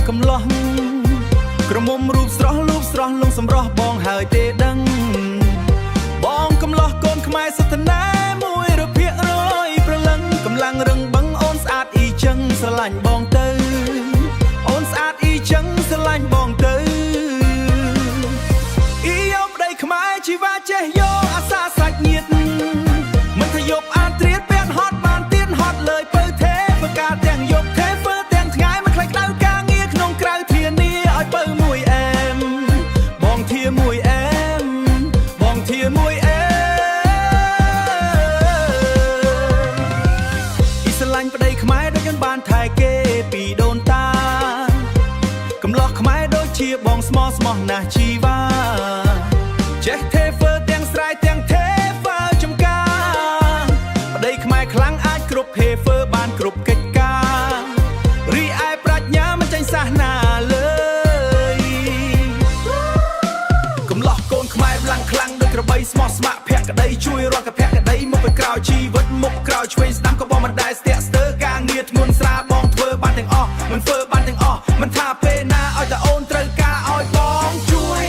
កំឡោះក្រមុំរូបស្រស់លងសម្រស់បងហើយទេដឹងបងកំឡោះកូនខ្មែរសុទ្ធណែមួយរភាគរយប្រលឹងកម្លាំងរឹងបឹងអូនស្អាតអ៊ីចឹងស្រឡាញ់បងទៅអូនស្អាតអ៊ីចឹងស្រឡាញ់បងទៅអ៊ីយកប្តីខ្មែរជីវ៉ាចេះយកអាសាសាច់ញាតមិនថាយប់អានត្រៀតពេលហត់បានទៀនហត់លើយពើទេបកាទាំងយប់ទេធ្វើទាំងថ្ងៃមិនខ្លាចក្តៅការងារក្នុងក្រៅធានាឲ្យពើមួយអែមបងធាមួយអែមបងធាមួយអែមអ៊ីស្រឡាញ់ប្តីខ្មែរដូចយើងបានថែគេពីដូនតាកំឡោះខ្មែរដូចជាបងស្មោះណាស់ជីវ៉ាចេះទេធ្វើទាំងស្រ័យទាំងទេធ្វើចំការប្តីខ្មែរខ្លាំងអាចគ្រប់ហេធ្វើបានគ្រប់កិច្ចការរីឯប្រាជ្ញាមិនចាញ់សាសនាលើយកំឡោះកូនខ្មែរខ្លាំងដូចក្របីស្មោះស្ម័គ្រភក្តីជួយរាល់កភក្តីមកពេលក្រោយជីវិតមុខក្រោយឆ្វេងស្ដាំក៏បងមិនដែលស្ទាក់ស្ទើរការងារធ្ងន់ស្រាលបងធ្វើបានទាំងអស់មិនធ្វើបានទាំងអស់មិនថាពេលណាឲ្យតែអូនត្រូវការឲ្យបងជួយ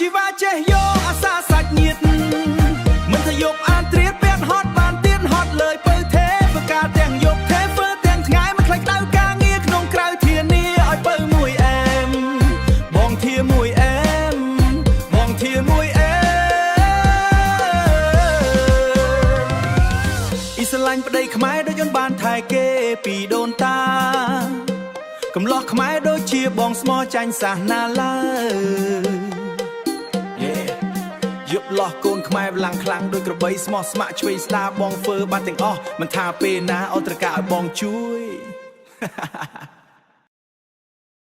ជីវ៉ាចេះយកអាសាសាច់ញាតមិនថាយប់អានត្រៀតពេលហត់បានទៀនហត់លើយពើទេបកាទាំងយប់ទេធ្វើទាំងថ្ងៃមិនខ្លាចក្តៅការងារក្នុងក្រៅធានាឲ្យពើមួយអែមបងធាមួយអែមបងធាមួយអែមអ៊ីស្រឡាញ់ប្តីខ្មែរដូចយន្តបានថែគេពីដូនតាកំឡោះខ្មែរដូចជាបងស្មោះចាញ់សាសនាឡើយយប់លោះកូនខ្មែរខ្លាំងដូចក្របីស្មោះស្ម័គ្រឆ្វេងស្ដាបងធ្វើបានទាំងអស់មិនថាពេលណាអូនត្រូវការឲ្យបងជួយ